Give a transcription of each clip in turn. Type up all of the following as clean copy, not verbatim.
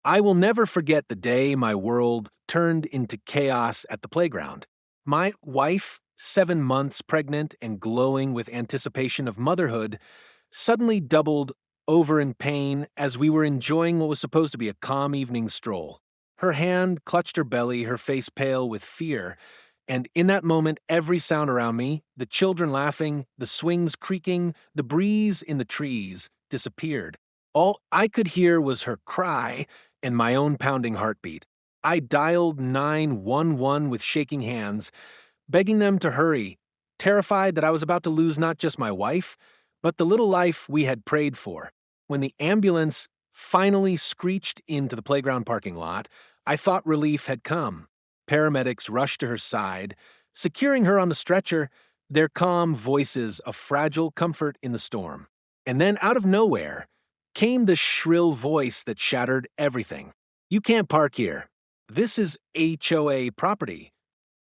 I will never forget the day my world turned into chaos at the playground. My wife, 7 months pregnant and glowing with anticipation of motherhood, suddenly doubled over in pain as we were enjoying what was supposed to be a calm evening stroll. Her hand clutched her belly, her face pale with fear, and in that moment, every sound around me, the children laughing, the swings creaking, the breeze in the trees, disappeared. All I could hear was her cry and my own pounding heartbeat. I dialed 911 with shaking hands, begging them to hurry, terrified that I was about to lose not just my wife, but the little life we had prayed for. When the ambulance finally screeched into the playground parking lot, I thought relief had come. Paramedics rushed to her side, securing her on the stretcher, their calm voices a fragile comfort in the storm. And then, out of nowhere, came the shrill voice that shattered everything. "You can't park here. This is HOA property."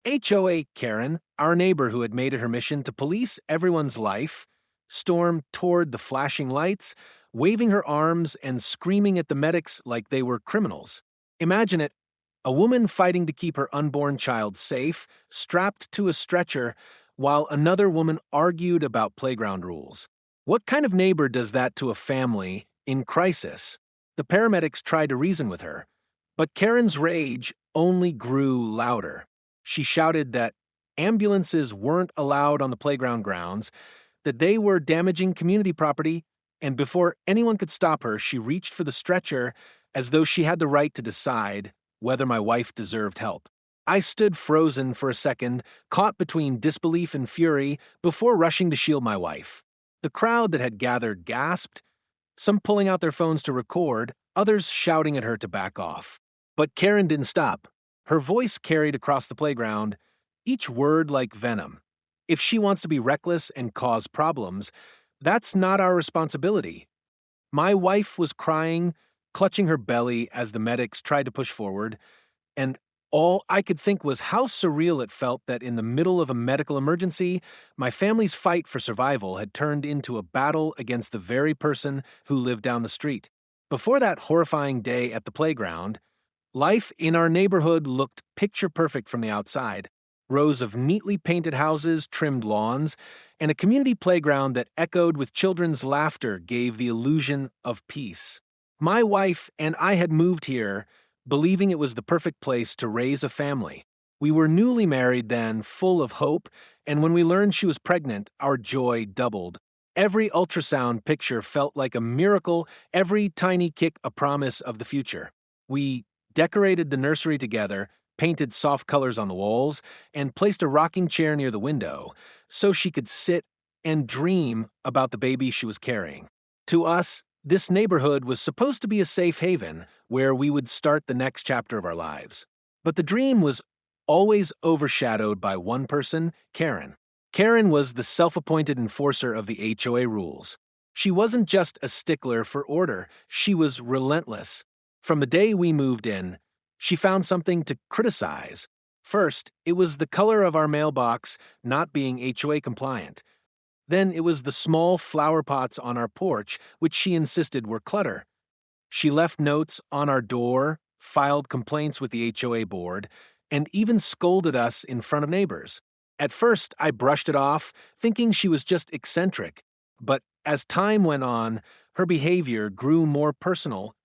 HOA Karen, our neighbor who had made it her mission to police everyone's life, stormed toward the flashing lights, waving her arms and screaming at the medics like they were criminals. Imagine it, a woman fighting to keep her unborn child safe, strapped to a stretcher, while another woman argued about playground rules. What kind of neighbor does that to a family in crisis? The paramedics tried to reason with her, but Karen's rage only grew louder. She shouted that ambulances weren't allowed on the playground grounds, that they were damaging community property, and before anyone could stop her, she reached for the stretcher as though she had the right to decide whether my wife deserved help. I stood frozen for a second, caught between disbelief and fury, before rushing to shield my wife. The crowd that had gathered gasped, some pulling out their phones to record, others shouting at her to back off. But Karen didn't stop. Her voice carried across the playground, each word like venom. If she wants to be reckless and cause problems, that's not our responsibility. My wife was crying, clutching her belly as the medics tried to push forward, and all I could think was how surreal it felt that in the middle of a medical emergency, my family's fight for survival had turned into a battle against the very person who lived down the street. Before that horrifying day at the playground, life in our neighborhood looked picture perfect from the outside. Rows of neatly painted houses, trimmed lawns, and a community playground that echoed with children's laughter gave the illusion of peace. My wife and I had moved here, believing it was the perfect place to raise a family. We were newly married then, full of hope, and when we learned she was pregnant, our joy doubled. Every ultrasound picture felt like a miracle, every tiny kick a promise of the future. We decorated the nursery together, painted soft colors on the walls, and placed a rocking chair near the window so she could sit and dream about the baby she was carrying. To us, this neighborhood was supposed to be a safe haven where we would start the next chapter of our lives. But the dream was always overshadowed by one person, Karen. Karen was the self-appointed enforcer of the HOA rules. She wasn't just a stickler for order, she was relentless. From the day we moved in, she found something to criticize. First, it was the color of our mailbox not being HOA compliant. Then it was the small flower pots on our porch, which she insisted were clutter. She left notes on our door, filed complaints with the HOA board, and even scolded us in front of neighbors. At first, I brushed it off, thinking she was just eccentric. But as time went on, her behavior grew more personal,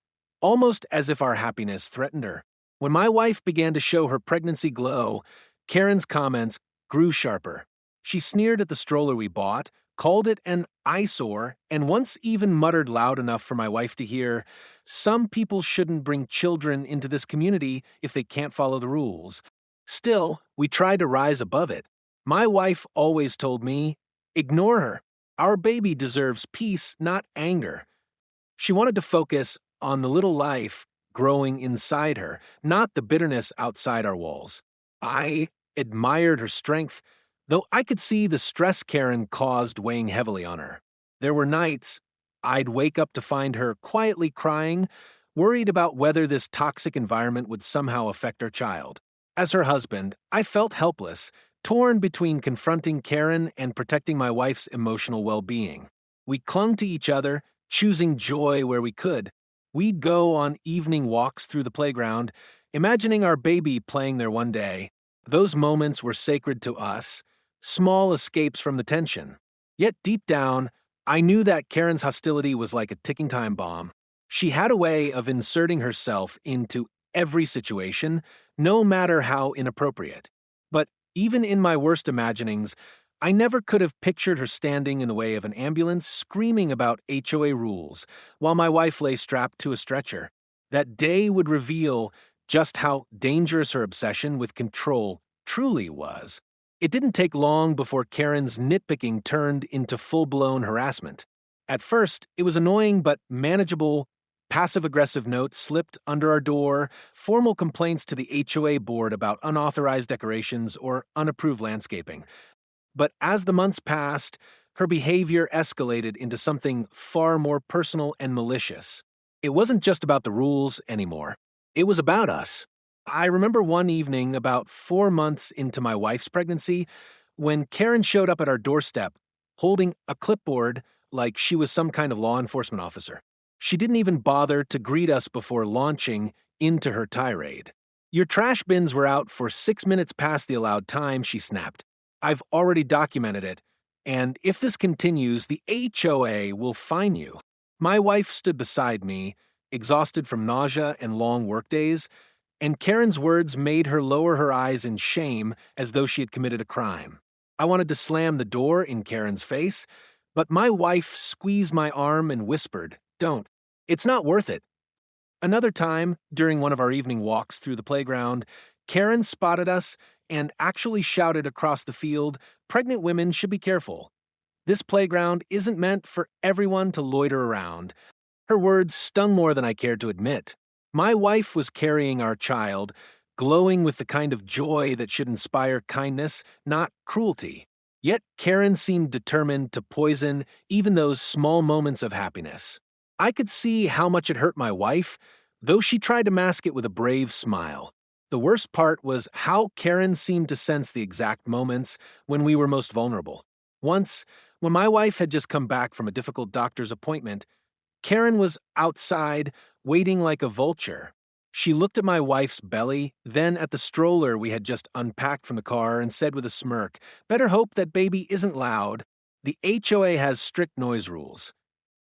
almost as if our happiness threatened her. When my wife began to show her pregnancy glow, Karen's comments grew sharper. She sneered at the stroller we bought, called it an eyesore, and once even muttered loud enough for my wife to hear, "Some people shouldn't bring children into this community if they can't follow the rules." Still, we tried to rise above it. My wife always told me, "Ignore her. Our baby deserves peace, not anger." She wanted to focus on the little life growing inside her, not the bitterness outside our walls. I admired her strength, though I could see the stress Karen caused weighing heavily on her. There were nights I'd wake up to find her quietly crying, worried about whether this toxic environment would somehow affect our child. As her husband, I felt helpless, torn between confronting Karen and protecting my wife's emotional well-being. We clung to each other, choosing joy where we could. We'd go on evening walks through the playground, imagining our baby playing there one day. Those moments were sacred to us, small escapes from the tension. Yet deep down, I knew that Karen's hostility was like a ticking time bomb. She had a way of inserting herself into every situation, no matter how inappropriate. But even in my worst imaginings, I never could have pictured her standing in the way of an ambulance screaming about HOA rules while my wife lay strapped to a stretcher. That day would reveal just how dangerous her obsession with control truly was. It didn't take long before Karen's nitpicking turned into full-blown harassment. At first, it was annoying but manageable. Passive-aggressive notes slipped under our door, formal complaints to the HOA board about unauthorized decorations or unapproved landscaping. But as the months passed, her behavior escalated into something far more personal and malicious. It wasn't just about the rules anymore. It was about us. I remember one evening about 4 months into my wife's pregnancy when Karen showed up at our doorstep holding a clipboard like she was some kind of law enforcement officer. She didn't even bother to greet us before launching into her tirade. Your trash bins were out for 6 minutes past the allowed time, she snapped. I've already documented it, and if this continues, the HOA will fine you. My wife stood beside me, exhausted from nausea and long workdays, and Karen's words made her lower her eyes in shame as though she had committed a crime. I wanted to slam the door in Karen's face, but my wife squeezed my arm and whispered, "Don't. It's not worth it." Another time, during one of our evening walks through the playground, Karen spotted us and actually shouted across the field, "Pregnant women should be careful. This playground isn't meant for everyone to loiter around." Her words stung more than I cared to admit. My wife was carrying our child, glowing with the kind of joy that should inspire kindness, not cruelty. Yet Karen seemed determined to poison even those small moments of happiness. I could see how much it hurt my wife, though she tried to mask it with a brave smile. The worst part was how Karen seemed to sense the exact moments when we were most vulnerable. Once, when my wife had just come back from a difficult doctor's appointment, Karen was outside, waiting like a vulture. She looked at my wife's belly, then at the stroller we had just unpacked from the car, and said with a smirk, "Better hope that baby isn't loud. The HOA has strict noise rules."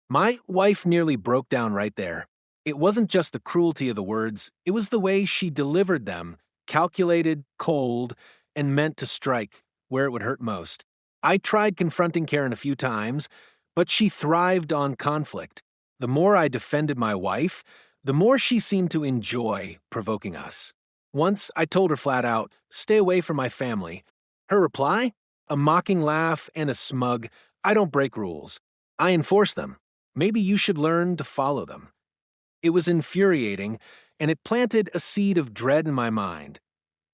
My wife nearly broke down right there. It wasn't just the cruelty of the words, it was the way she delivered them, calculated, cold, and meant to strike where it would hurt most. I tried confronting Karen a few times, but she thrived on conflict. The more I defended my wife, the more she seemed to enjoy provoking us. Once I told her flat out, "Stay away from my family." Her reply? A mocking laugh and a smug, "I don't break rules. I enforce them. Maybe you should learn to follow them." It was infuriating, and it planted a seed of dread in my mind.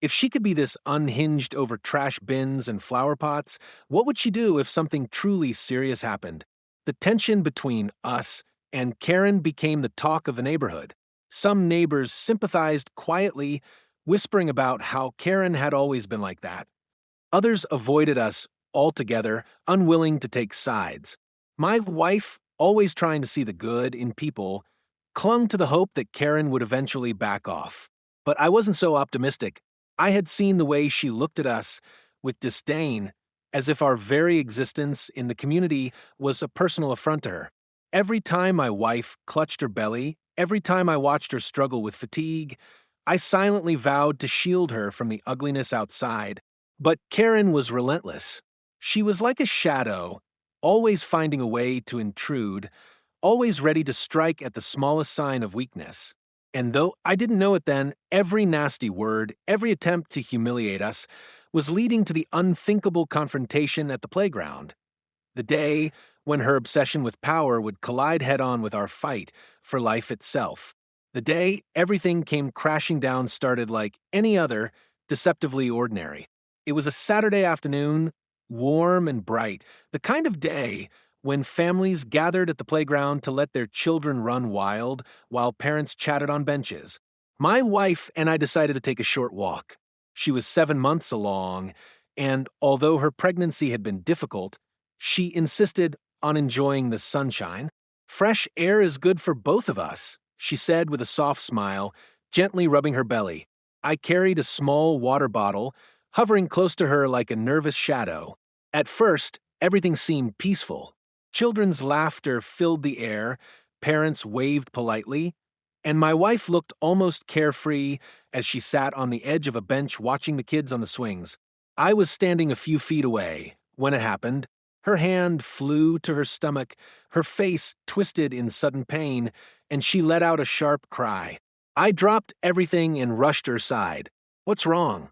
If she could be this unhinged over trash bins and flower pots, what would she do if something truly serious happened? The tension between us and Karen became the talk of the neighborhood. Some neighbors sympathized quietly, whispering about how Karen had always been like that. Others avoided us altogether, unwilling to take sides. My wife, always trying to see the good in people, clung to the hope that Karen would eventually back off. But I wasn't so optimistic. I had seen the way she looked at us with disdain, as if our very existence in the community was a personal affront to her. Every time my wife clutched her belly, every time I watched her struggle with fatigue, I silently vowed to shield her from the ugliness outside. But Karen was relentless. She was like a shadow, always finding a way to intrude, always ready to strike at the smallest sign of weakness. And though I didn't know it then, every nasty word, every attempt to humiliate us, was leading to the unthinkable confrontation at the playground. The day when her obsession with power would collide head-on with our fight for life itself. The day everything came crashing down started like any other, deceptively ordinary. It was a Saturday afternoon, warm and bright, the kind of day when families gathered at the playground to let their children run wild while parents chatted on benches. My wife and I decided to take a short walk. She was 7 months along, and although her pregnancy had been difficult, she insisted on enjoying the sunshine. Fresh air is good for both of us. she said with a soft smile, gently rubbing her belly. I carried a small water bottle, hovering close to her like a nervous shadow. At first, everything seemed peaceful. Children's laughter filled the air, parents waved politely, and my wife looked almost carefree as she sat on the edge of a bench watching the kids on the swings. I was standing a few feet away when it happened. Her hand flew to her stomach, her face twisted in sudden pain, and she let out a sharp cry. I dropped everything and rushed her side. "What's wrong?"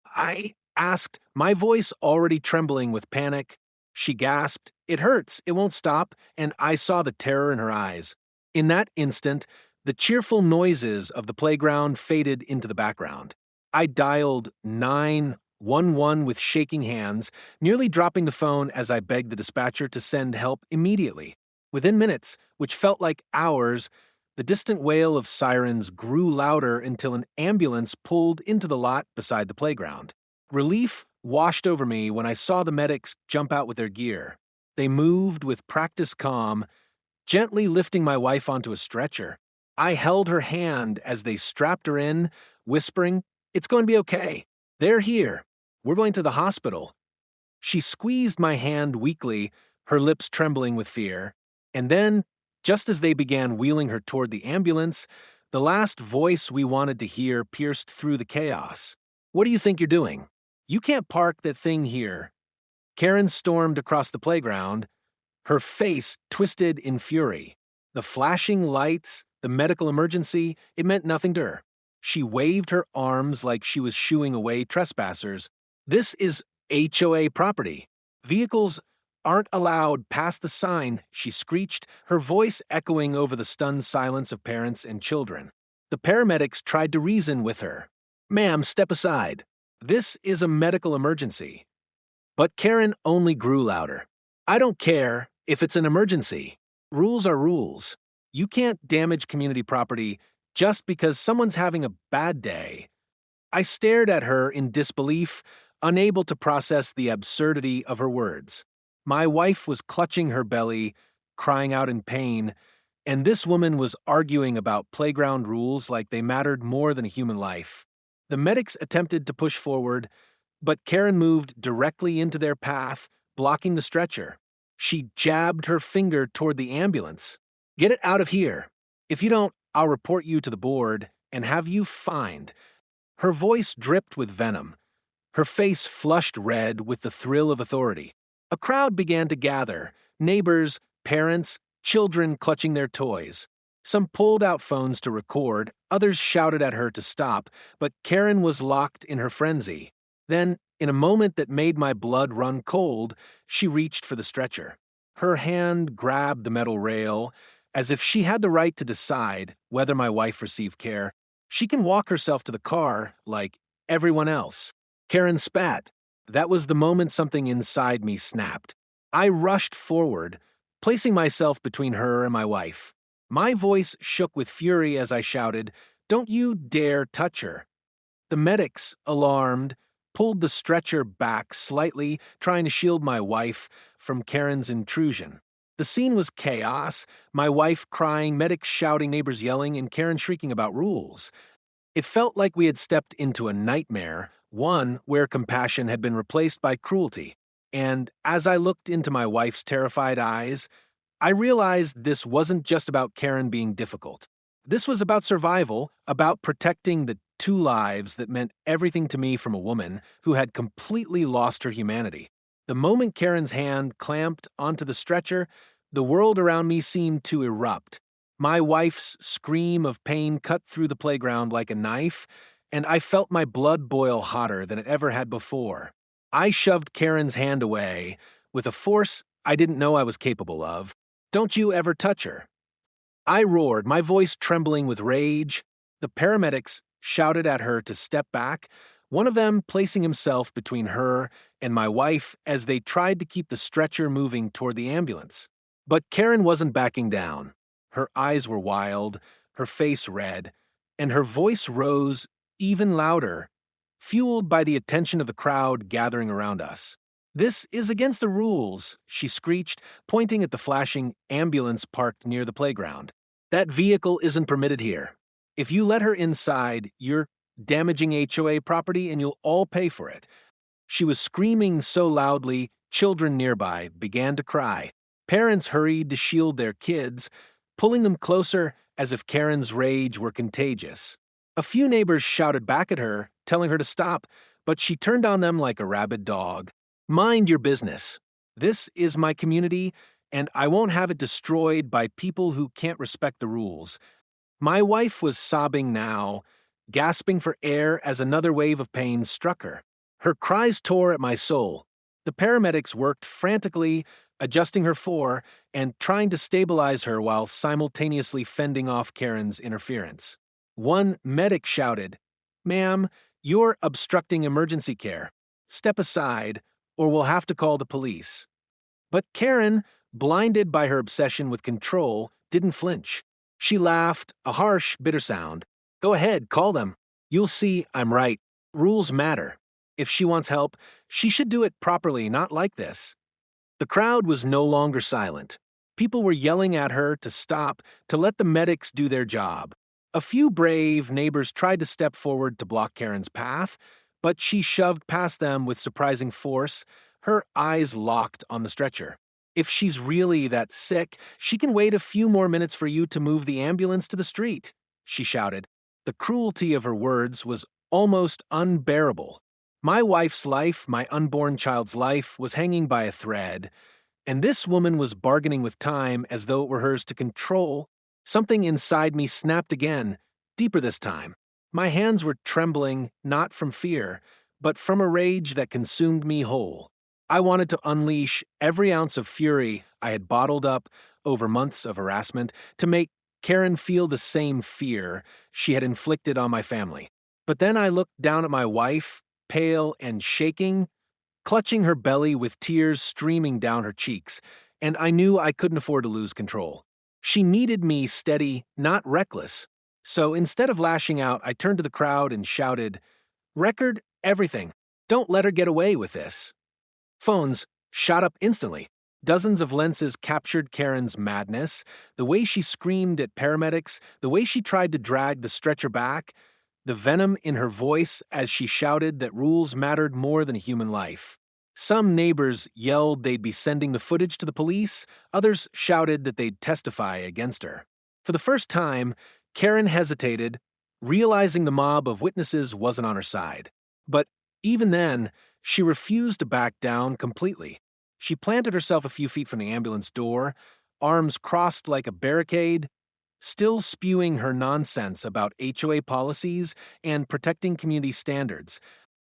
I asked, my voice already trembling with panic. She gasped, "It hurts, it won't stop," and I saw the terror in her eyes. In that instant, the cheerful noises of the playground faded into the background. I dialed 911 with shaking hands, nearly dropping the phone as I begged the dispatcher to send help immediately. Within minutes, which felt like hours, the distant wail of sirens grew louder until an ambulance pulled into the lot beside the playground. Relief washed over me when I saw the medics jump out with their gear. They moved with practiced calm, gently lifting my wife onto a stretcher. I held her hand as they strapped her in, whispering, "It's going to be okay. They're here. We're going to the hospital." She squeezed my hand weakly, her lips trembling with fear. And then, just as they began wheeling her toward the ambulance, the last voice we wanted to hear pierced through the chaos. "What do you think you're doing? You can't park that thing here." Karen stormed across the playground, her face twisted in fury. The flashing lights, the medical emergency, it meant nothing to her. She waved her arms like she was shooing away trespassers. "This is HOA property. Vehicles aren't allowed past the sign," she screeched, her voice echoing over the stunned silence of parents and children. The paramedics tried to reason with her. "Ma'am, step aside. This is a medical emergency." But Karen only grew louder. "I don't care if it's an emergency. Rules are rules. You can't damage community property just because someone's having a bad day." I stared at her in disbelief, unable to process the absurdity of her words. My wife was clutching her belly, crying out in pain, and this woman was arguing about playground rules like they mattered more than a human life. The medics attempted to push forward, but Karen moved directly into their path, blocking the stretcher. She jabbed her finger toward the ambulance. "Get it out of here. If you don't, I'll report you to the board and have you fined." Her voice dripped with venom. Her face flushed red with the thrill of authority. A crowd began to gather, neighbors, parents, children clutching their toys. Some pulled out phones to record, others shouted at her to stop, but Karen was locked in her frenzy. Then, in a moment that made my blood run cold, she reached for the stretcher. Her hand grabbed the metal rail, as if she had the right to decide whether my wife received care. "She can walk herself to the car, like everyone else." Karen spat. That was the moment something inside me snapped. I rushed forward, placing myself between her and my wife. My voice shook with fury as I shouted, "Don't you dare touch her." The medics, alarmed, pulled the stretcher back slightly, trying to shield my wife from Karen's intrusion. The scene was chaos, my wife crying, medics shouting, neighbors yelling, and Karen shrieking about rules. It felt like we had stepped into a nightmare, one where compassion had been replaced by cruelty. And as I looked into my wife's terrified eyes, I realized this wasn't just about Karen being difficult. This was about survival, about protecting the two lives that meant everything to me from a woman who had completely lost her humanity. The moment Karen's hand clamped onto the stretcher, the world around me seemed to erupt. My wife's scream of pain cut through the playground like a knife, and I felt my blood boil hotter than it ever had before. I shoved Karen's hand away with a force I didn't know I was capable of. "Don't you ever touch her." I roared, my voice trembling with rage. The paramedics shouted at her to step back, one of them placing himself between her and my wife as they tried to keep the stretcher moving toward the ambulance. But Karen wasn't backing down. Her eyes were wild, her face red, and her voice rose even louder, fueled by the attention of the crowd gathering around us. "This is against the rules," she screeched, pointing at the flashing ambulance parked near the playground. That vehicle isn't permitted here. If you let her inside, you're damaging HOA property and you'll all pay for it. She was screaming so loudly, children nearby began to cry. Parents hurried to shield their kids, pulling them closer as if Karen's rage were contagious. A few neighbors shouted back at her, telling her to stop, but she turned on them like a rabid dog. Mind your business. This is my community, and I won't have it destroyed by people who can't respect the rules. My wife was sobbing now, gasping for air as another wave of pain struck her. Her cries tore at my soul. The paramedics worked frantically, adjusting her floor and trying to stabilize her while simultaneously fending off Karen's interference. One medic shouted, "Ma'am, you're obstructing emergency care. Step aside, or we'll have to call the police." But Karen, blinded by her obsession with control, didn't flinch. She laughed, a harsh, bitter sound. "Go ahead, call them. You'll see I'm right. Rules matter. If she wants help, she should do it properly, not like this." The crowd was no longer silent. People were yelling at her to stop, to let the medics do their job. A few brave neighbors tried to step forward to block Karen's path, but she shoved past them with surprising force, her eyes locked on the stretcher. "If she's really that sick, she can wait a few more minutes for you to move the ambulance to the street," she shouted. The cruelty of her words was almost unbearable. My wife's life, my unborn child's life, was hanging by a thread, and this woman was bargaining with time as though it were hers to control. Something inside me snapped again, deeper this time. My hands were trembling, not from fear, but from a rage that consumed me whole. I wanted to unleash every ounce of fury I had bottled up over months of harassment to make Karen feel the same fear she had inflicted on my family. But then I looked down at my wife, pale and shaking, clutching her belly with tears streaming down her cheeks, and I knew I couldn't afford to lose control. She needed me steady, not reckless. So instead of lashing out, I turned to the crowd and shouted, "Record everything. Don't let her get away with this." Phones shot up instantly. Dozens of lenses captured Karen's madness, the way she screamed at paramedics, the way she tried to drag the stretcher back, the venom in her voice as she shouted that rules mattered more than human life. Some neighbors yelled they'd be sending the footage to the police, others shouted that they'd testify against her. For the first time, Karen hesitated, realizing the mob of witnesses wasn't on her side. But even then, she refused to back down completely. She planted herself a few feet from the ambulance door, arms crossed like a barricade, still spewing her nonsense about HOA policies and protecting community standards.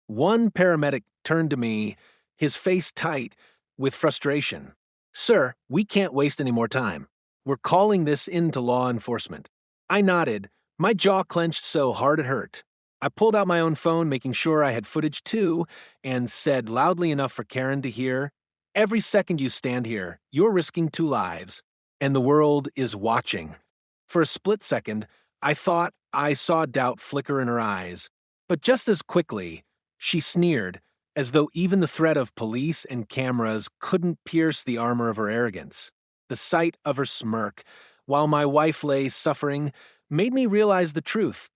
One paramedic turned to me, his face tight with frustration. "Sir, we can't waste any more time. We're calling this in to law enforcement." I nodded, my jaw clenched so hard it hurt. I pulled out my own phone, making sure I had footage too, and said loudly enough for Karen to hear, "Every second you stand here, you're risking 2 lives, and the world is watching." For a split second, I thought I saw doubt flicker in her eyes, but just as quickly, she sneered, as though even the threat of police and cameras couldn't pierce the armor of her arrogance. The sight of her smirk, while my wife lay suffering, made me realize the truth.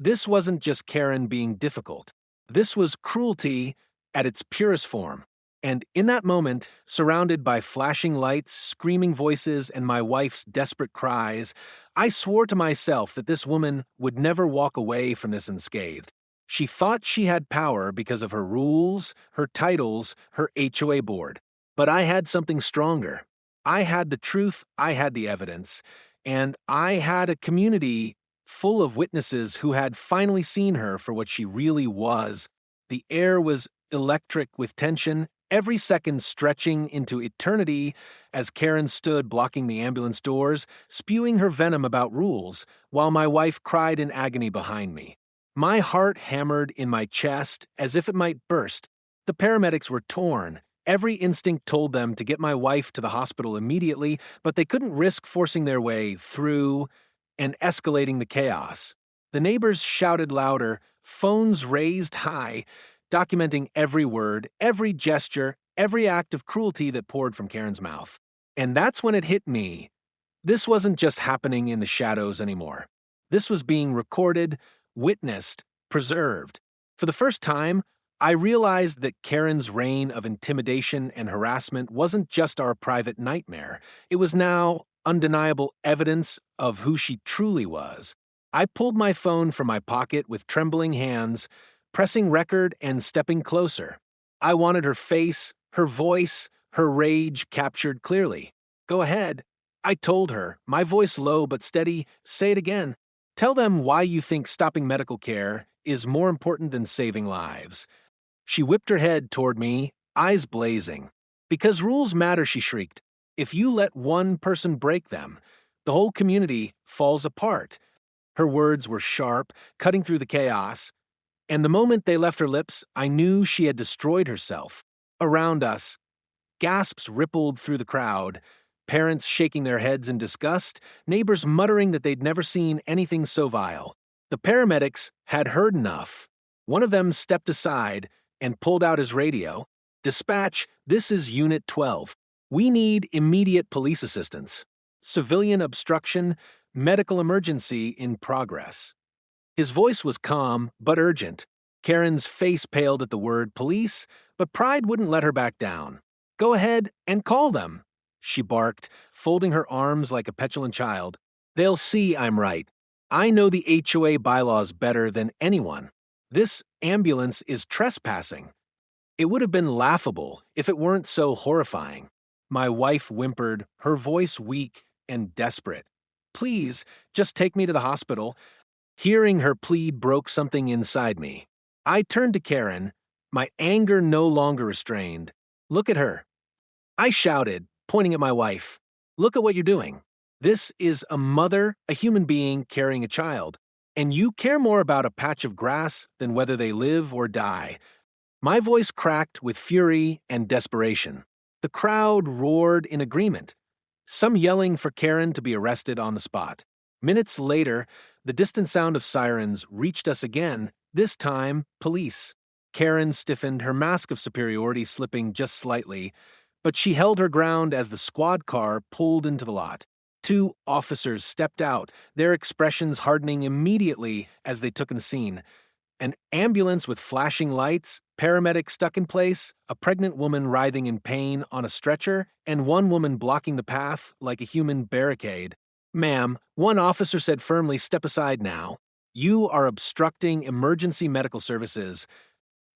This wasn't just Karen being difficult. This was cruelty at its purest form. And in that moment, surrounded by flashing lights, screaming voices, and my wife's desperate cries, I swore to myself that this woman would never walk away from this unscathed. She thought she had power because of her rules, her titles, her HOA board. But I had something stronger. I had the truth, I had the evidence, and I had a community full of witnesses who had finally seen her for what she really was. The air was electric with tension, every second stretching into eternity as Karen stood blocking the ambulance doors, spewing her venom about rules, while my wife cried in agony behind me. My heart hammered in my chest as if it might burst. The paramedics were torn. Every instinct told them to get my wife to the hospital immediately, but they couldn't risk forcing their way through and escalating the chaos. The neighbors shouted louder, phones raised high, documenting every word, every gesture, every act of cruelty that poured from Karen's mouth. And that's when it hit me. This wasn't just happening in the shadows anymore. This was being recorded, witnessed, preserved. For the first time, I realized that Karen's reign of intimidation and harassment wasn't just our private nightmare. It was now undeniable evidence of who she truly was. I pulled my phone from my pocket with trembling hands, pressing record and stepping closer. I wanted her face, her voice, her rage captured clearly. "Go ahead," I told her, my voice low but steady. "Say it again. Tell them why you think stopping medical care is more important than saving lives." She whipped her head toward me, eyes blazing. "Because rules matter," she shrieked. "If you let one person break them, the whole community falls apart." Her words were sharp, cutting through the chaos, and the moment they left her lips, I knew she had destroyed herself. Around us, gasps rippled through the crowd, parents shaking their heads in disgust, neighbors muttering that they'd never seen anything so vile. The paramedics had heard enough. One of them stepped aside and pulled out his radio. "Dispatch, this is Unit 12. We need immediate police assistance. Civilian obstruction, medical emergency in progress." His voice was calm but urgent. Karen's face paled at the word police, but pride wouldn't let her back down. "Go ahead and call them," she barked, folding her arms like a petulant child. "They'll see I'm right. I know the HOA bylaws better than anyone. This ambulance is trespassing." It would have been laughable if it weren't so horrifying. My wife whimpered, her voice weak and desperate. "Please, just take me to the hospital." Hearing her plea broke something inside me. I turned to Karen, my anger no longer restrained. "Look at her," I shouted, pointing at my wife. "Look at what you're doing. This is a mother, a human being carrying a child, and you care more about a patch of grass than whether they live or die." My voice cracked with fury and desperation. The crowd roared in agreement, some yelling for Karen to be arrested on the spot. Minutes later, the distant sound of sirens reached us again, this time police. Karen stiffened, her mask of superiority slipping just slightly, but she held her ground as the squad car pulled into the lot. Two officers stepped out, their expressions hardening immediately as they took in the scene. An ambulance with flashing lights, paramedics stuck in place, a pregnant woman writhing in pain on a stretcher, and one woman blocking the path like a human barricade. "Ma'am," one officer said firmly, "step aside now. You are obstructing emergency medical services."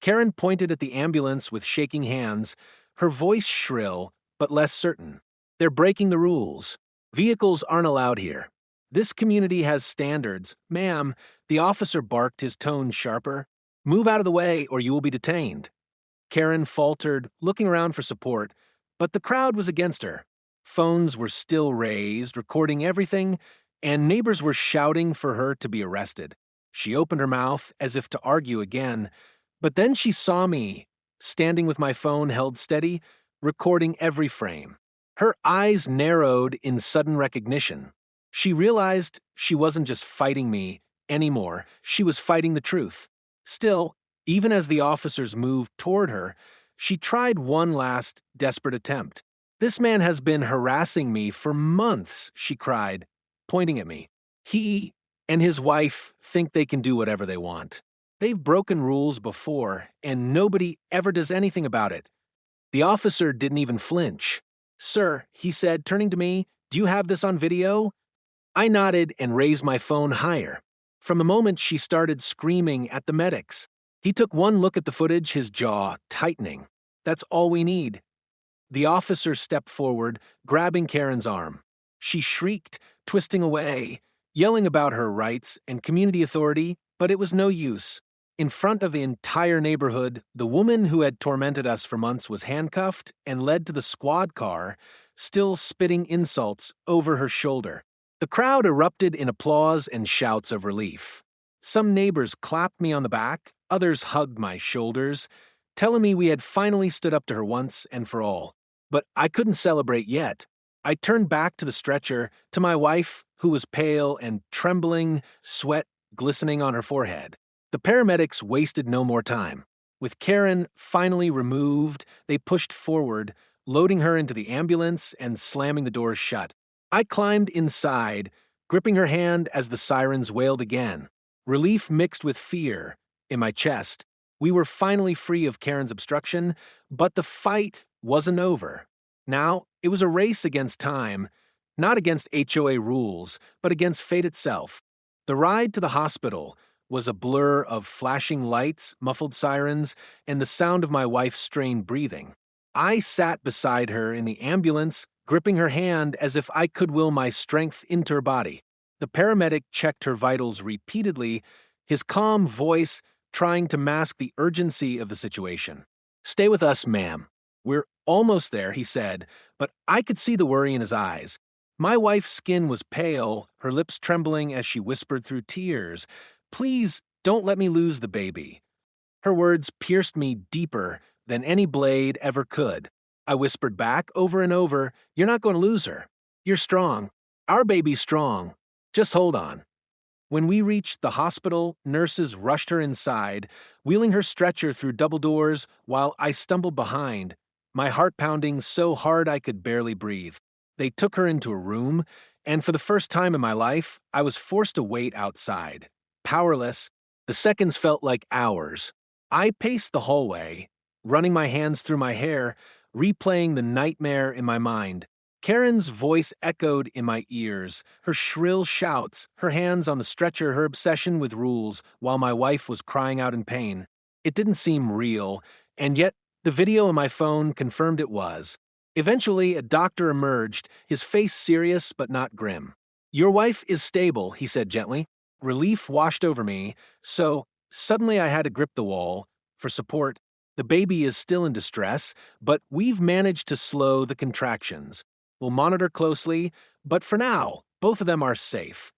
Karen pointed at the ambulance with shaking hands, her voice shrill but less certain. "They're breaking the rules. Vehicles aren't allowed here. This community has standards. Ma'am," the officer barked, his tone sharper. "Move out of the way or you will be detained." Karen faltered, looking around for support, but the crowd was against her. Phones were still raised, recording everything, and neighbors were shouting for her to be arrested. She opened her mouth as if to argue again, but then she saw me, standing with my phone held steady, recording every frame. Her eyes narrowed in sudden recognition. She realized she wasn't just fighting me anymore, she was fighting the truth. Still, even as the officers moved toward her, she tried one last, desperate attempt. "This man has been harassing me for months," she cried, pointing at me. "He and his wife think they can do whatever they want. They've broken rules before, and nobody ever does anything about it." The officer didn't even flinch. "Sir," he said, turning to me, "do you have this on video?" I nodded and raised my phone higher. From the moment she started screaming at the medics. He took one look at the footage, his jaw tightening. "That's all we need." The officer stepped forward, grabbing Karen's arm. She shrieked, twisting away, yelling about her rights and community authority, but it was no use. In front of the entire neighborhood, the woman who had tormented us for months was handcuffed and led to the squad car, still spitting insults over her shoulder. The crowd erupted in applause and shouts of relief. Some neighbors clapped me on the back, others hugged my shoulders, telling me we had finally stood up to her once and for all. But I couldn't celebrate yet. I turned back to the stretcher, to my wife, who was pale and trembling, sweat glistening on her forehead. The paramedics wasted no more time. With Karen finally removed, they pushed forward, loading her into the ambulance and slamming the doors shut. I climbed inside, gripping her hand as the sirens wailed again. Relief mixed with fear in my chest. We were finally free of Karen's obstruction, but the fight wasn't over. Now, it was a race against time, not against HOA rules, but against fate itself. The ride to the hospital was a blur of flashing lights, muffled sirens, and the sound of my wife's strained breathing. I sat beside her in the ambulance, gripping her hand as if I could will my strength into her body. The paramedic checked her vitals repeatedly, his calm voice trying to mask the urgency of the situation. "Stay with us, ma'am. We're almost there," he said, but I could see the worry in his eyes. My wife's skin was pale, her lips trembling as she whispered through tears, "Please don't let me lose the baby." Her words pierced me deeper than any blade ever could. I whispered back over and over, "You're not going to lose her. You're strong. Our baby's strong. Just hold on." When we reached the hospital, nurses rushed her inside, wheeling her stretcher through double doors while I stumbled behind, my heart pounding so hard I could barely breathe. They took her into a room, and for the first time in my life, I was forced to wait outside. Powerless, the seconds felt like hours. I paced the hallway, running my hands through my hair, replaying the nightmare in my mind. Karen's voice echoed in my ears, her shrill shouts, her hands on the stretcher, her obsession with rules, while my wife was crying out in pain. It didn't seem real, and yet the video on my phone confirmed it was. Eventually, a doctor emerged, his face serious but not grim. "Your wife is stable," he said gently. Relief washed over me, so suddenly I had to grip the wall for support. The baby is still in distress, but we've managed to slow the contractions. We'll monitor closely, but for now, both of them are safe.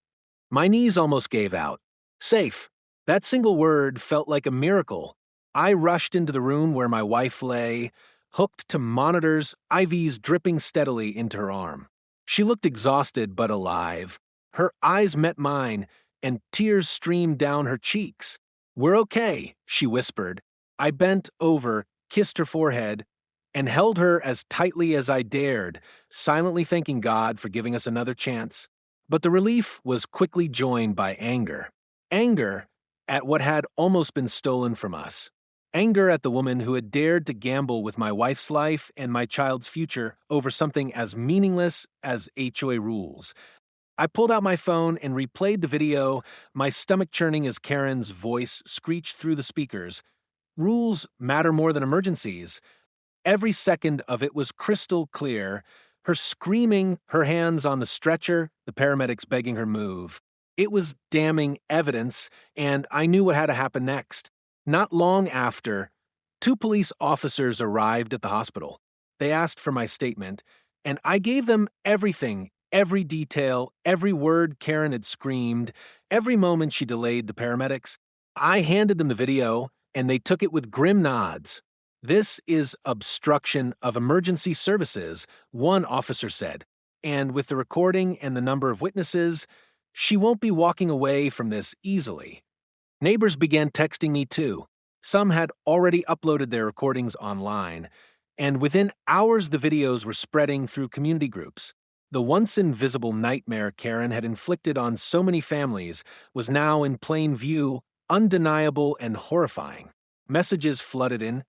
My knees almost gave out. Safe. That single word felt like a miracle. I rushed into the room where my wife lay, hooked to monitors, IVs dripping steadily into her arm. She looked exhausted but alive. Her eyes met mine, and tears streamed down her cheeks. "We're okay," she whispered. I bent over, kissed her forehead, and held her as tightly as I dared, silently thanking God for giving us another chance. But the relief was quickly joined by anger. Anger at what had almost been stolen from us. Anger at the woman who had dared to gamble with my wife's life and my child's future over something as meaningless as HOA rules. I pulled out my phone and replayed the video, my stomach churning as Karen's voice screeched through the speakers. Rules matter more than emergencies. Every second of it was crystal clear, her screaming, her hands on the stretcher, the paramedics begging her move. It was damning evidence, and I knew what had to happen next. Not long after, 2 police officers arrived at the hospital. They asked for my statement, and I gave them everything, every detail, every word Karen had screamed, every moment she delayed the paramedics. I handed them the video, and they took it with grim nods. "This is obstruction of emergency services," one officer said, "and with the recording and the number of witnesses, she won't be walking away from this easily." Neighbors began texting me too. Some had already uploaded their recordings online, and within hours the videos were spreading through community groups. The once invisible nightmare Karen had inflicted on so many families was now in plain view, undeniable and horrifying. Messages flooded in.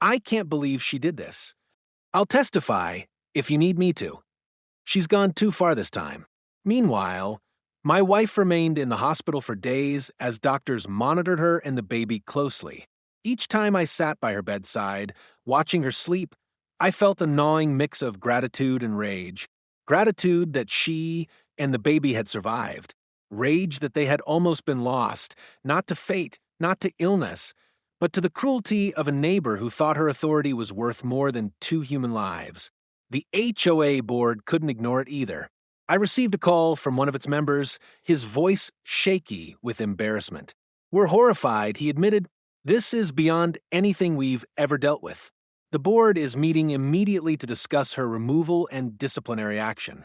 "I can't believe she did this. I'll testify if you need me to. She's gone too far this time." Meanwhile, my wife remained in the hospital for days as doctors monitored her and the baby closely. Each time I sat by her bedside, watching her sleep, I felt a gnawing mix of gratitude and rage. Gratitude that she and the baby had survived. Rage that they had almost been lost, not to fate, not to illness, but to the cruelty of a neighbor who thought her authority was worth more than 2 human lives. The HOA board couldn't ignore it either. I received a call from one of its members, his voice shaky with embarrassment. "We're horrified," he admitted. "This is beyond anything we've ever dealt with. The board is meeting immediately to discuss her removal and disciplinary action."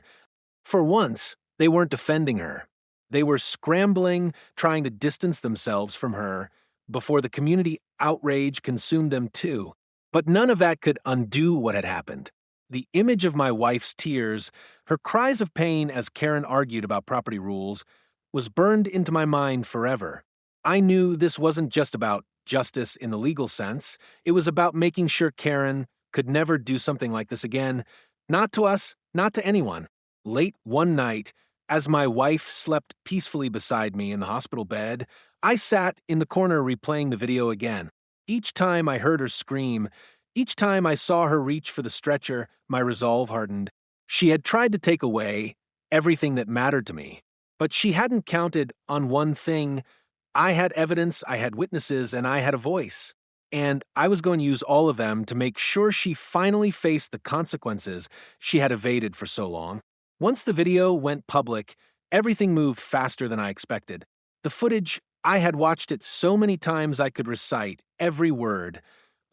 For once, they weren't defending her. They were scrambling, trying to distance themselves from her before the community outrage consumed them too. But none of that could undo what had happened. The image of my wife's tears, her cries of pain as Karen argued about property rules, was burned into my mind forever. I knew this wasn't just about justice in the legal sense, it was about making sure Karen could never do something like this again, not to us, not to anyone. Late one night, as my wife slept peacefully beside me in the hospital bed, I sat in the corner replaying the video again. Each time I heard her scream, each time I saw her reach for the stretcher, my resolve hardened. She had tried to take away everything that mattered to me, but she hadn't counted on one thing. I had evidence, I had witnesses, and I had a voice. And I was going to use all of them to make sure she finally faced the consequences she had evaded for so long. Once the video went public, everything moved faster than I expected. The footage, I had watched it so many times I could recite every word,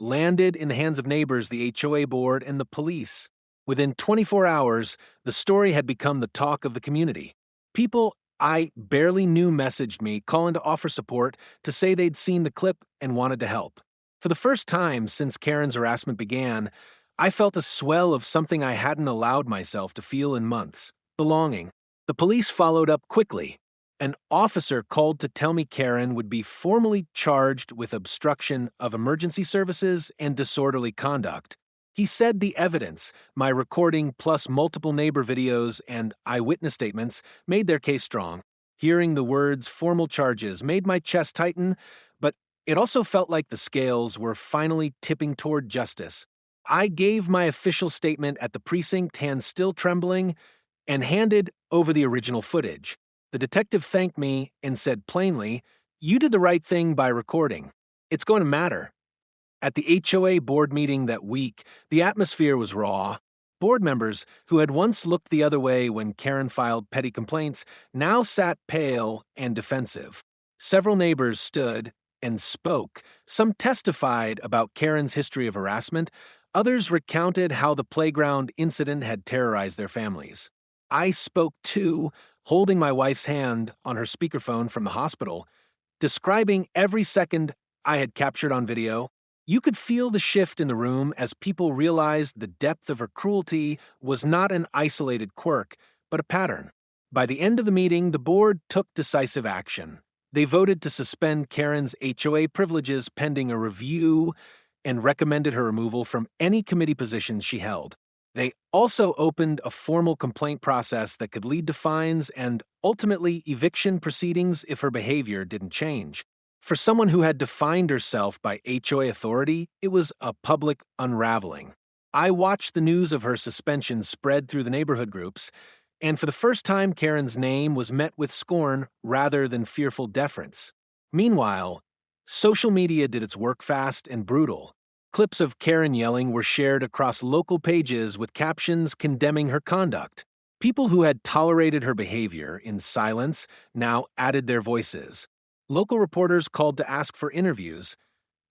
landed in the hands of neighbors, the HOA board, and the police. Within 24 hours, the story had become the talk of the community. People I barely knew messaged me, calling to offer support, to say they'd seen the clip and wanted to help. For the first time since Karen's harassment began, I felt a swell of something I hadn't allowed myself to feel in months: belonging. The police followed up quickly. An officer called to tell me Karen would be formally charged with obstruction of emergency services and disorderly conduct. He said the evidence, my recording plus multiple neighbor videos and eyewitness statements, made their case strong. Hearing the words formal charges made my chest tighten, but it also felt like the scales were finally tipping toward justice. I gave my official statement at the precinct, hands still trembling, and handed over the original footage. The detective thanked me and said plainly, "You did the right thing by recording. It's going to matter." At the HOA board meeting that week, the atmosphere was raw. Board members, who had once looked the other way when Karen filed petty complaints, now sat pale and defensive. Several neighbors stood and spoke. Some testified about Karen's history of harassment. Others recounted how the playground incident had terrorized their families. I spoke too, holding my wife's hand on her speakerphone from the hospital, describing every second I had captured on video. You could feel the shift in the room as people realized the depth of her cruelty was not an isolated quirk, but a pattern. By the end of the meeting, the board took decisive action. They voted to suspend Karen's HOA privileges pending a review and recommended her removal from any committee positions she held. They also opened a formal complaint process that could lead to fines and, ultimately, eviction proceedings if her behavior didn't change. For someone who had defined herself by HOA authority, it was a public unraveling. I watched the news of her suspension spread through the neighborhood groups, and for the first time Karen's name was met with scorn rather than fearful deference. Meanwhile, social media did its work fast and brutal. Clips of Karen yelling were shared across local pages with captions condemning her conduct. People who had tolerated her behavior in silence now added their voices. Local reporters called to ask for interviews.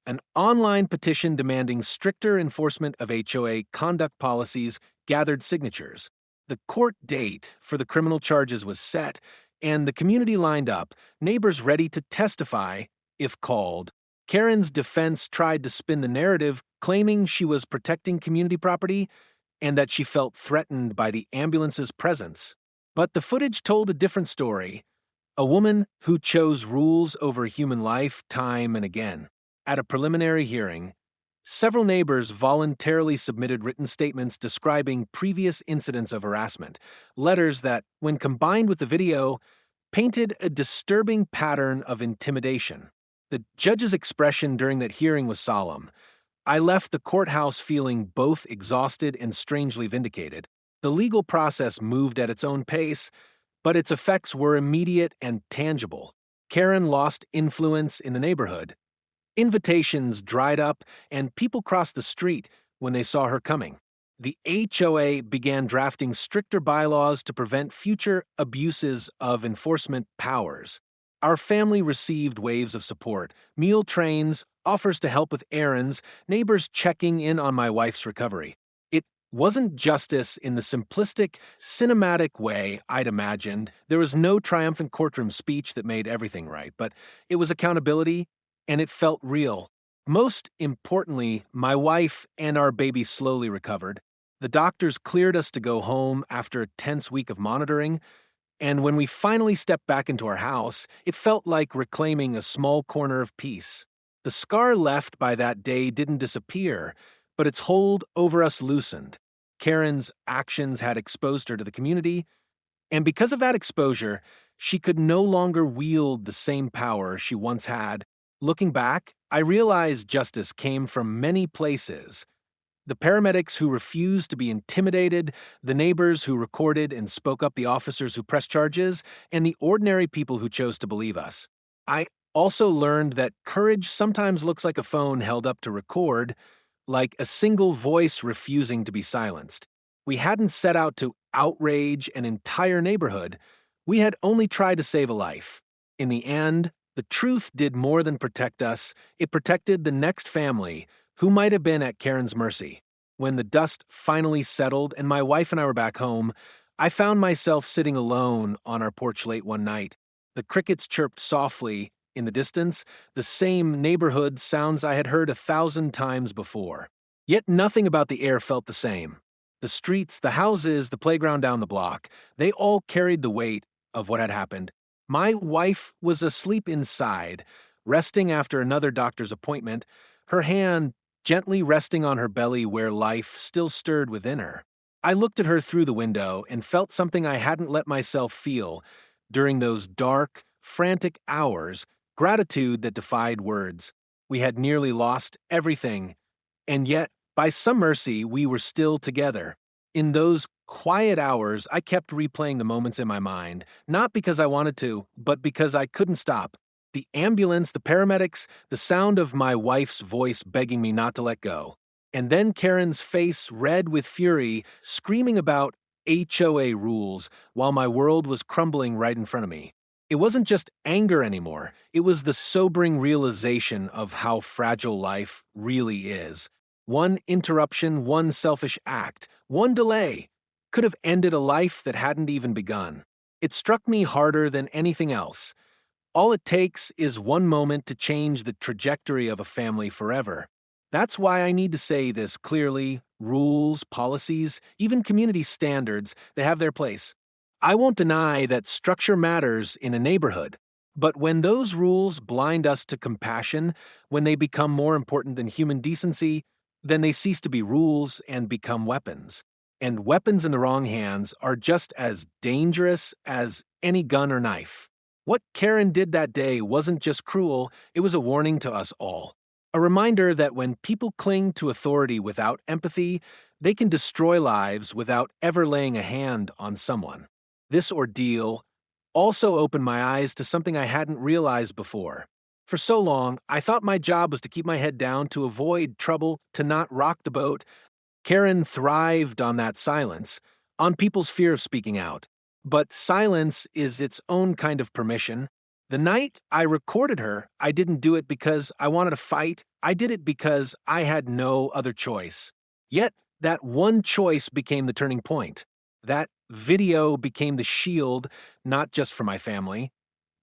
An online petition demanding stricter enforcement of HOA conduct policies gathered signatures. The court date for the criminal charges was set, and the community lined up, neighbors ready to testify if called. Karen's defense tried to spin the narrative, claiming she was protecting community property and that she felt threatened by the ambulance's presence. But the footage told a different story: a woman who chose rules over human life time and again. At a preliminary hearing, several neighbors voluntarily submitted written statements describing previous incidents of harassment, letters that, when combined with the video, painted a disturbing pattern of intimidation. The judge's expression during that hearing was solemn. I left the courthouse feeling both exhausted and strangely vindicated. The legal process moved at its own pace, but its effects were immediate and tangible. Karen lost influence in the neighborhood. Invitations dried up, and people crossed the street when they saw her coming. The HOA began drafting stricter bylaws to prevent future abuses of enforcement powers. Our family received waves of support: meal trains, offers to help with errands, neighbors checking in on my wife's recovery. It wasn't justice in the simplistic, cinematic way I'd imagined. There was no triumphant courtroom speech that made everything right, but it was accountability, and it felt real. Most importantly, my wife and our baby slowly recovered. The doctors cleared us to go home after a tense week of monitoring, and when we finally stepped back into our house, it felt like reclaiming a small corner of peace. The scar left by that day didn't disappear, but its hold over us loosened. Karen's actions had exposed her to the community, and because of that exposure, she could no longer wield the same power she once had. Looking back, I realized justice came from many places. The paramedics who refused to be intimidated, the neighbors who recorded and spoke up, the officers who pressed charges, and the ordinary people who chose to believe us. I also learned that courage sometimes looks like a phone held up to record, like a single voice refusing to be silenced. We hadn't set out to outrage an entire neighborhood. We had only tried to save a life. In the end, the truth did more than protect us. It protected the next family who might have been at Karen's mercy. When the dust finally settled and my wife and I were back home, I found myself sitting alone on our porch late one night. The crickets chirped softly in the distance, the same neighborhood sounds I had heard 1,000 times before. Yet nothing about the air felt the same. The streets, the houses, the playground down the block, they all carried the weight of what had happened. My wife was asleep inside, resting after another doctor's appointment, her hand gently resting on her belly where life still stirred within her. I looked at her through the window and felt something I hadn't let myself feel during those dark, frantic hours, gratitude that defied words. We had nearly lost everything, and yet, by some mercy, we were still together. In those quiet hours, I kept replaying the moments in my mind, not because I wanted to, but because I couldn't stop. The ambulance, the paramedics, the sound of my wife's voice begging me not to let go. And then Karen's face red with fury, screaming about HOA rules while my world was crumbling right in front of me. It wasn't just anger anymore, it was the sobering realization of how fragile life really is. One interruption, one selfish act, one delay could have ended a life that hadn't even begun. It struck me harder than anything else. All it takes is one moment to change the trajectory of a family forever. That's why I need to say this clearly. Rules, policies, even community standards, they have their place. I won't deny that structure matters in a neighborhood. But when those rules blind us to compassion, when they become more important than human decency, then they cease to be rules and become weapons. And weapons in the wrong hands are just as dangerous as any gun or knife. What Karen did that day wasn't just cruel, it was a warning to us all. A reminder that when people cling to authority without empathy, they can destroy lives without ever laying a hand on someone. This ordeal also opened my eyes to something I hadn't realized before. For so long, I thought my job was to keep my head down, to avoid trouble, to not rock the boat. Karen thrived on that silence, on people's fear of speaking out. But silence is its own kind of permission. The night I recorded her, I didn't do it because I wanted to fight. I did it because I had no other choice. Yet, that one choice became the turning point. That video became the shield, not just for my family,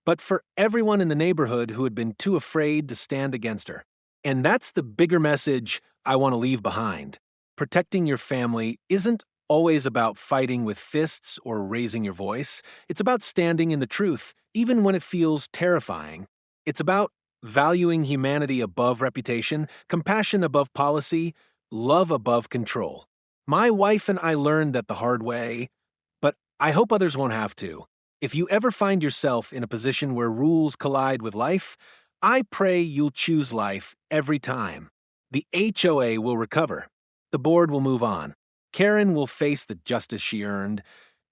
but for everyone in the neighborhood who had been too afraid to stand against her. And that's the bigger message I want to leave behind. Protecting your family isn't always about fighting with fists or raising your voice. It's about standing in the truth, even when it feels terrifying. It's about valuing humanity above reputation, compassion above policy, love above control. My wife and I learned that the hard way, but I hope others won't have to. If you ever find yourself in a position where rules collide with life, I pray you'll choose life every time. The HOA will recover. The board will move on. Karen will face the justice she earned,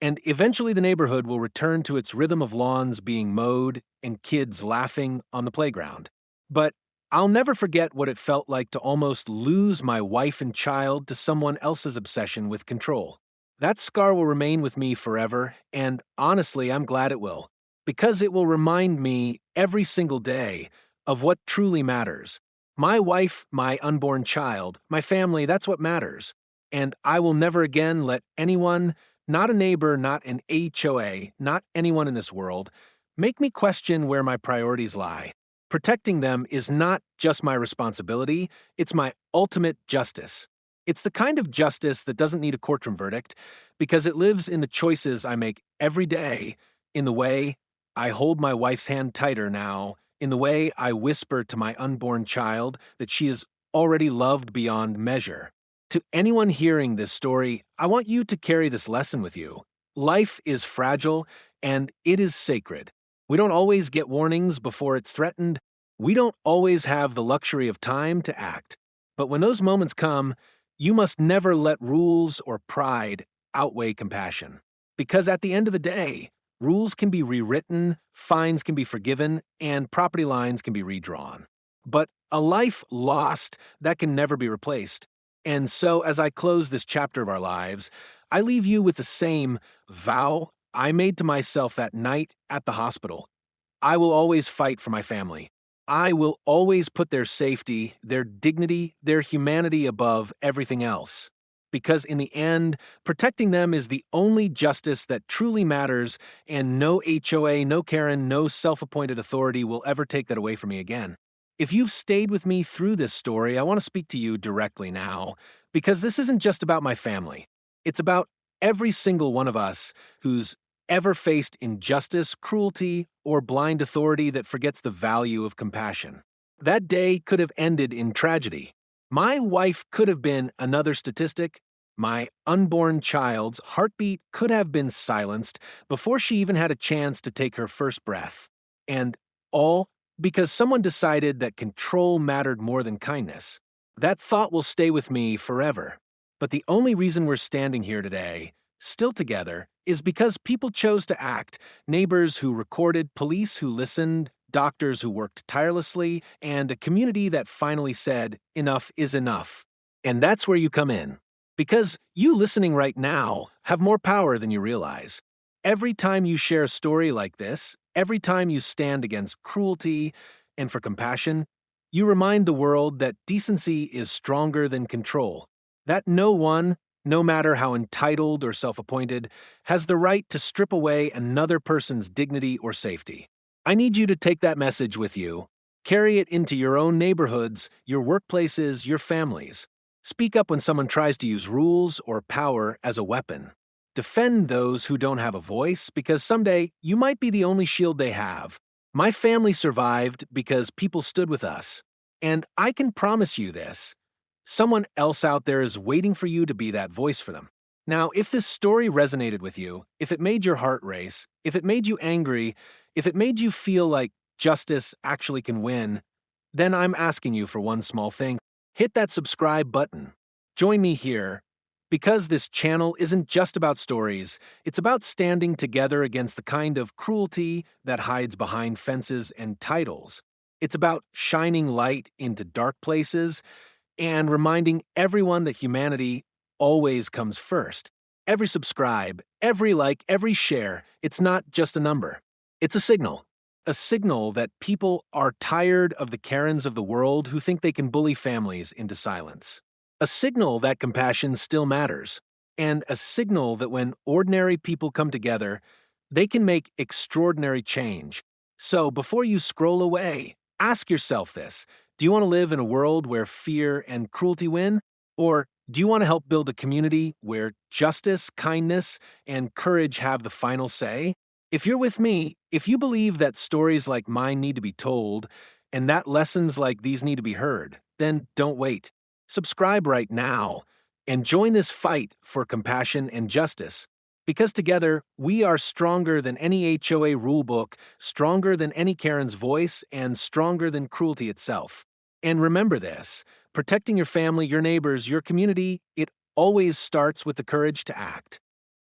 and eventually the neighborhood will return to its rhythm of lawns being mowed and kids laughing on the playground. But I'll never forget what it felt like to almost lose my wife and child to someone else's obsession with control. That scar will remain with me forever, and honestly, I'm glad it will, because it will remind me every single day of what truly matters. My wife, my unborn child, my family, that's what matters. And I will never again let anyone, not a neighbor, not an HOA, not anyone in this world, make me question where my priorities lie. Protecting them is not just my responsibility, it's my ultimate justice. It's the kind of justice that doesn't need a courtroom verdict because it lives in the choices I make every day, in the way I hold my wife's hand tighter now, in the way I whisper to my unborn child that she is already loved beyond measure. To anyone hearing this story, I want you to carry this lesson with you. Life is fragile and it is sacred. We don't always get warnings before it's threatened. We don't always have the luxury of time to act. But when those moments come, you must never let rules or pride outweigh compassion. Because at the end of the day, rules can be rewritten, fines can be forgiven, and property lines can be redrawn. But a life lost, that can never be replaced. And so, as I close this chapter of our lives, I leave you with the same vow I made to myself that night at the hospital. I will always fight for my family. I will always put their safety, their dignity, their humanity above everything else. Because in the end, protecting them is the only justice that truly matters, and no HOA, no Karen, no self-appointed authority will ever take that away from me again. If you've stayed with me through this story, I want to speak to you directly now, because this isn't just about my family. It's about every single one of us who's ever faced injustice, cruelty, or blind authority that forgets the value of compassion. That day could have ended in tragedy. My wife could have been another statistic. My unborn child's heartbeat could have been silenced before she even had a chance to take her first breath. And all because someone decided that control mattered more than kindness. That thought will stay with me forever. But the only reason we're standing here today, still together, is because people chose to act. Neighbors who recorded, police who listened, doctors who worked tirelessly, and a community that finally said, enough is enough. And that's where you come in. Because you listening right now have more power than you realize. Every time you share a story like this, every time you stand against cruelty and for compassion, you remind the world that decency is stronger than control. That no one, no matter how entitled or self-appointed, has the right to strip away another person's dignity or safety. I need you to take that message with you. Carry it into your own neighborhoods, your workplaces, your families. Speak up when someone tries to use rules or power as a weapon. Defend those who don't have a voice, because someday you might be the only shield they have. My family survived because people stood with us. And I can promise you this. Someone else out there is waiting for you to be that voice for them. Now, if this story resonated with you, if it made your heart race, if it made you angry, if it made you feel like justice actually can win, then I'm asking you for one small thing. Hit that subscribe button. Join me here. Because this channel isn't just about stories, it's about standing together against the kind of cruelty that hides behind fences and titles. It's about shining light into dark places and reminding everyone that humanity always comes first. Every subscribe, every like, every share, it's not just a number. It's a signal. A signal that people are tired of the Karens of the world who think they can bully families into silence. A signal that compassion still matters. And a signal that when ordinary people come together, they can make extraordinary change. So before you scroll away, ask yourself this. Do you want to live in a world where fear and cruelty win? Or do you want to help build a community where justice, kindness, and courage have the final say? If you're with me, if you believe that stories like mine need to be told, and that lessons like these need to be heard, then don't wait. Subscribe right now and join this fight for compassion and justice. Because together, we are stronger than any HOA rulebook, stronger than any Karen's voice, and stronger than cruelty itself. And remember this, protecting your family, your neighbors, your community, it always starts with the courage to act.